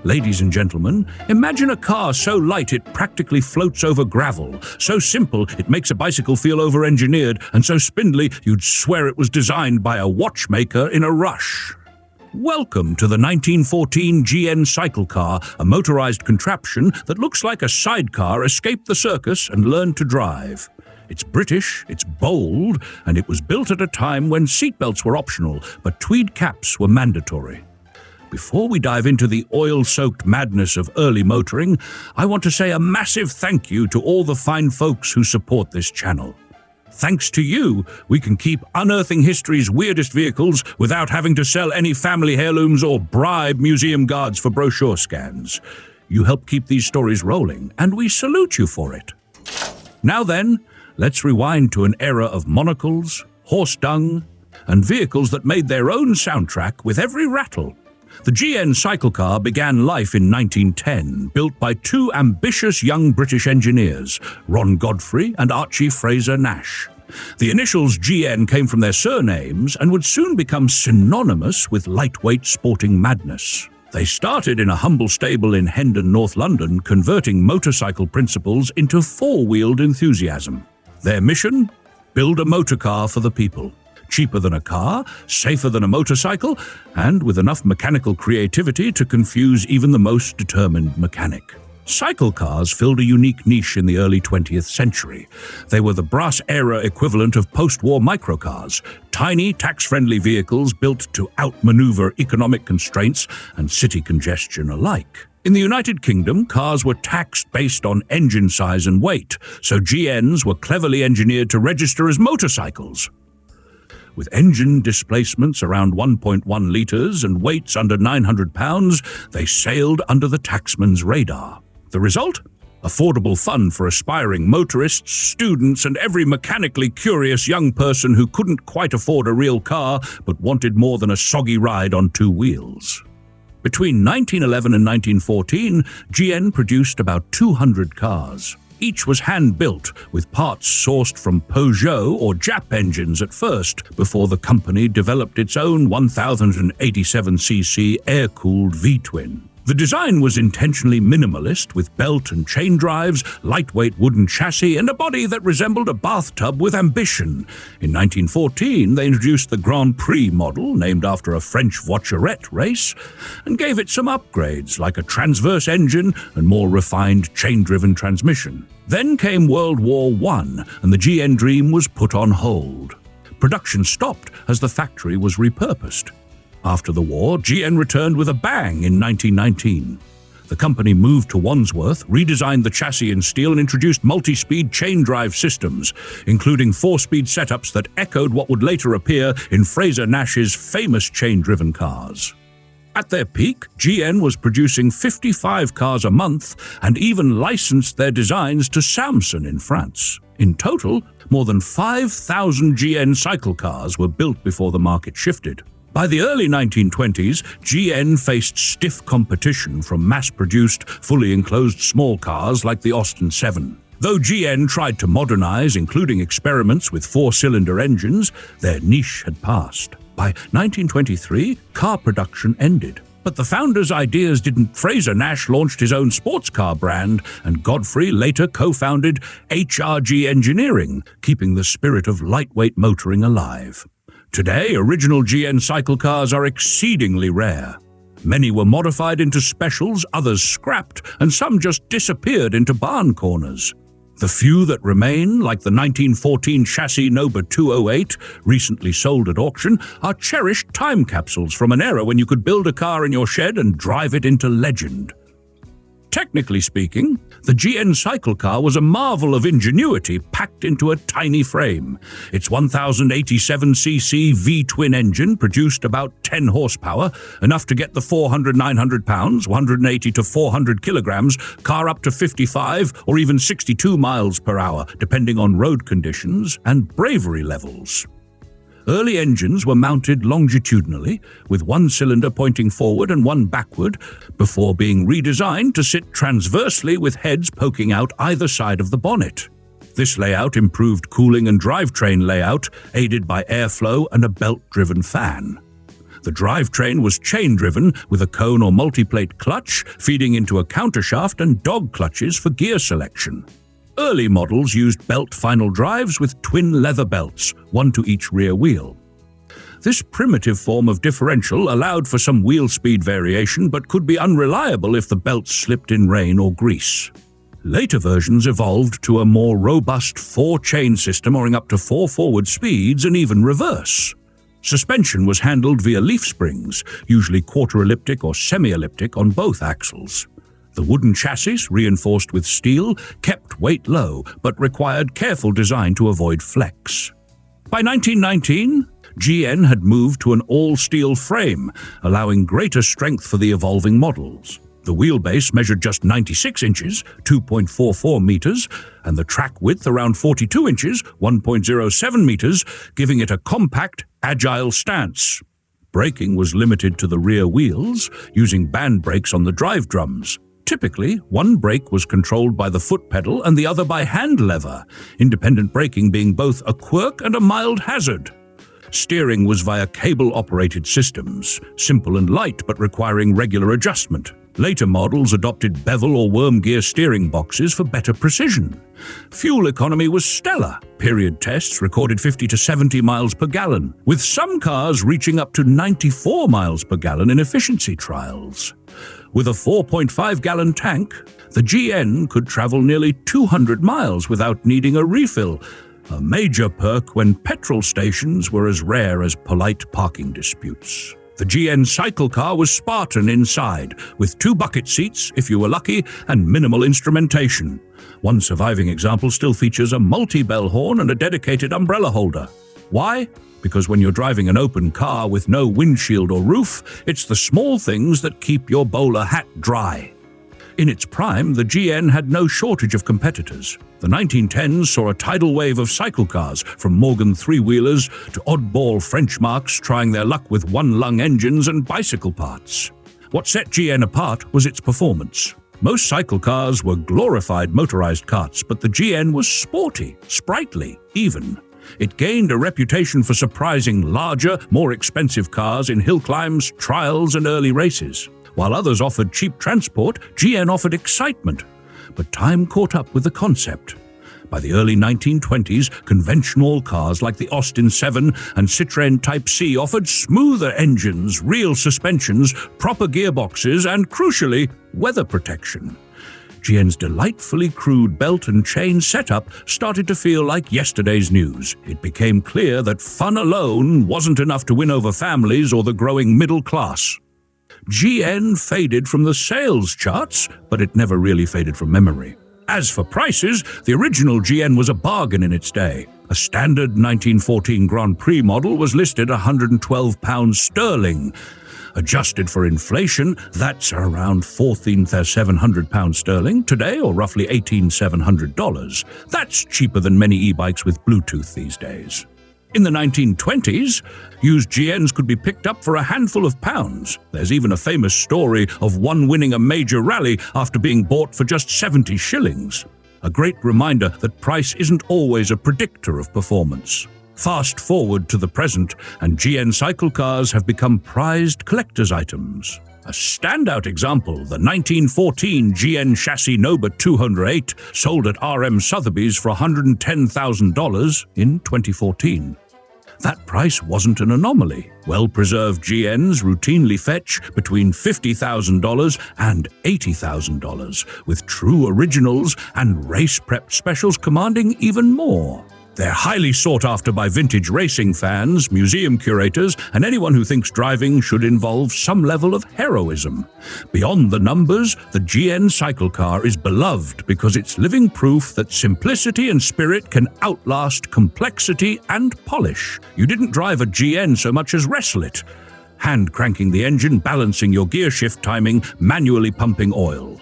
Ladies and gentlemen, imagine a car so light it practically floats over gravel, so simple it makes a bicycle feel over-engineered, and so spindly you'd swear it was designed by a watchmaker in a rush. Welcome to the 1914 GN Cyclecar, a motorized contraption that looks like a sidecar escaped the circus and learned to drive. It's British, it's bold, and it was built at a time when seatbelts were optional, but tweed caps were mandatory. Before we dive into the oil-soaked madness of early motoring, I want to say a massive thank you to all the fine folks who support this channel. Thanks to you, we can keep unearthing history's weirdest vehicles without having to sell any family heirlooms or bribe museum guards for brochure scans. You help keep these stories rolling, and we salute you for it. Now then, let's rewind to an era of monocles, horse dung, and vehicles that made their own soundtrack with every rattle. The GN Cyclecar began life in 1910, built by two ambitious young British engineers, Godfrey and Archie Frazer-Nash. The initials GN came from their surnames and would soon become synonymous with lightweight sporting madness. They started in a humble stable in Hendon, North London, converting motorcycle principles into four-wheeled enthusiasm. Their mission? Build a motorcar for the people. Cheaper than a car, safer than a motorcycle, and with enough mechanical creativity to confuse even the most determined mechanic. Cycle cars filled a unique niche in the early 20th century. They were the brass-era equivalent of post-war microcars, tiny, tax-friendly vehicles built to outmaneuver economic constraints and city congestion alike. In the United Kingdom, cars were taxed based on engine size and weight, so GNs were cleverly engineered to register as motorcycles. With engine displacements around 1.1 litres and weights under 900 pounds, they sailed under the taxman's radar. The result? Affordable fun for aspiring motorists, students, and every mechanically curious young person who couldn't quite afford a real car but wanted more than a soggy ride on two wheels. Between 1911 and 1914, GN produced about 200 cars. Each was hand-built, with parts sourced from Peugeot or Jap engines at first, before the company developed its own 1087cc air-cooled V-twin. The design was intentionally minimalist, with belt and chain drives, lightweight wooden chassis, and a body that resembled a bathtub with ambition. In 1914, they introduced the Grand Prix model, named after a French voiturette race, and gave it some upgrades, like a transverse engine and more refined chain-driven transmission. Then came World War I, and the GN dream was put on hold. Production stopped as the factory was repurposed. After the war, GN returned with a bang in 1919. The company moved to Wandsworth, redesigned the chassis in steel, and introduced multi-speed chain drive systems, including four-speed setups that echoed what would later appear in Frazer-Nash's famous chain-driven cars. At their peak, GN was producing 55 cars a month and even licensed their designs to Samson in France. In total, more than 5,000 GN Cyclecars were built before the market shifted. By the early 1920s, GN faced stiff competition from mass-produced, fully enclosed small cars like the Austin 7. Though GN tried to modernize, including experiments with four-cylinder engines, their niche had passed. By 1923, car production ended. But the founders' ideas didn't. Frazer-Nash launched his own sports car brand, and Godfrey later co-founded HRG Engineering, keeping the spirit of lightweight motoring alive. Today, original GN Cyclecars are exceedingly rare. Many were modified into specials, others scrapped, and some just disappeared into barn corners. The few that remain, like the 1914 chassis Noba 208, recently sold at auction, are cherished time capsules from an era when you could build a car in your shed and drive it into legend. Technically speaking, the GN Cyclecar was a marvel of ingenuity packed into a tiny frame. Its 1087cc V-twin engine produced about 10 horsepower, enough to get the 400-900 pounds, 180 to 400 kilograms, car up to 55 or even 62 miles per hour, depending on road conditions and bravery levels. Early engines were mounted longitudinally, with one cylinder pointing forward and one backward, before being redesigned to sit transversely with heads poking out either side of the bonnet. This layout improved cooling and drivetrain layout, aided by airflow and a belt-driven fan. The drivetrain was chain-driven with a cone or multiplate clutch feeding into a countershaft and dog clutches for gear selection. Early models used belt final drives with twin leather belts, one to each rear wheel. This primitive form of differential allowed for some wheel speed variation but could be unreliable if the belts slipped in rain or grease. Later versions evolved to a more robust 4-chain system offering up to 4 forward speeds and even reverse. Suspension was handled via leaf springs, usually quarter-elliptic or semi-elliptic on both axles. The wooden chassis, reinforced with steel, kept weight low but required careful design to avoid flex. By 1919, GN had moved to an all-steel frame, allowing greater strength for the evolving models. The wheelbase measured just 96 inches, 2.44 meters, and the track width around 42 inches, 1.07 meters, giving it a compact, agile stance. Braking was limited to the rear wheels, using band brakes on the drive drums. Typically, one brake was controlled by the foot pedal and the other by hand lever, independent braking being both a quirk and a mild hazard. Steering was via cable-operated systems, simple and light but requiring regular adjustment. Later models adopted bevel or worm gear steering boxes for better precision. Fuel economy was stellar. Period tests recorded 50 to 70 miles per gallon, with some cars reaching up to 94 miles per gallon in efficiency trials. With a 4.5-gallon tank, the GN could travel nearly 200 miles without needing a refill, a major perk when petrol stations were as rare as polite parking disputes. The GN Cyclecar was Spartan inside, with 2 bucket seats, if you were lucky, and minimal instrumentation. One surviving example still features a multi-bell horn and a dedicated umbrella holder. Why? Because when you're driving an open car with no windshield or roof, it's the small things that keep your bowler hat dry. In its prime, the GN had no shortage of competitors. The 1910s saw a tidal wave of cycle cars, from Morgan three-wheelers to oddball French marques trying their luck with one-lung engines and bicycle parts. What set GN apart was its performance. Most cycle cars were glorified motorized carts, but the GN was sporty, sprightly, even. It gained a reputation for surprising larger, more expensive cars in hill climbs, trials, and early races. While others offered cheap transport, GN offered excitement. But time caught up with the concept. By the early 1920s, conventional cars like the Austin 7 and Citroën Type C offered smoother engines, real suspensions, proper gearboxes, and, crucially, weather protection. GN's delightfully crude belt and chain setup started to feel like yesterday's news. It became clear that fun alone wasn't enough to win over families or the growing middle class. GN faded from the sales charts, but it never really faded from memory. As for prices, the original GN was a bargain in its day. A standard 1914 Grand Prix model was listed £112 sterling. Adjusted for inflation, that's around £14,700 sterling today, or roughly $18,700. That's cheaper than many e-bikes with Bluetooth these days. In the 1920s, used GNs could be picked up for a handful of pounds. There's even a famous story of one winning a major rally after being bought for just 70 shillings. A great reminder that price isn't always a predictor of performance. Fast forward to the present, and GN Cyclecars have become prized collector's items. A standout example, the 1914 GN Chassis Nobel 208 sold at RM Sotheby's for $110,000 in 2014. That price wasn't an anomaly. Well-preserved GNs routinely fetch between $50,000 and $80,000, with true originals and race-prepped specials commanding even more. They're highly sought after by vintage racing fans, museum curators, and anyone who thinks driving should involve some level of heroism. Beyond the numbers, the GN Cyclecar is beloved because it's living proof that simplicity and spirit can outlast complexity and polish. You didn't drive a GN so much as wrestle it, hand cranking the engine, balancing your gear shift timing, manually pumping oil.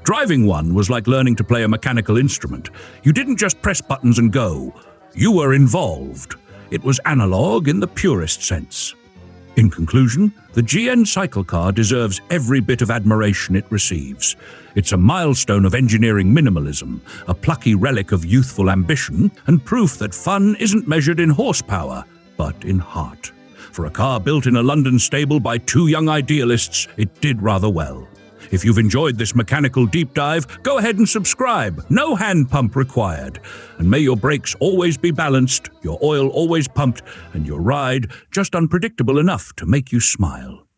Driving one was like learning to play a mechanical instrument. You didn't just press buttons and go. You were involved. It was analog in the purest sense. In conclusion, the GN Cyclecar deserves every bit of admiration it receives. It's a milestone of engineering minimalism, a plucky relic of youthful ambition, and proof that fun isn't measured in horsepower, but in heart. For a car built in a London stable by two young idealists, it did rather well. If you've enjoyed this mechanical deep dive, go ahead and subscribe. No hand pump required. And may your brakes always be balanced, your oil always pumped, and your ride just unpredictable enough to make you smile.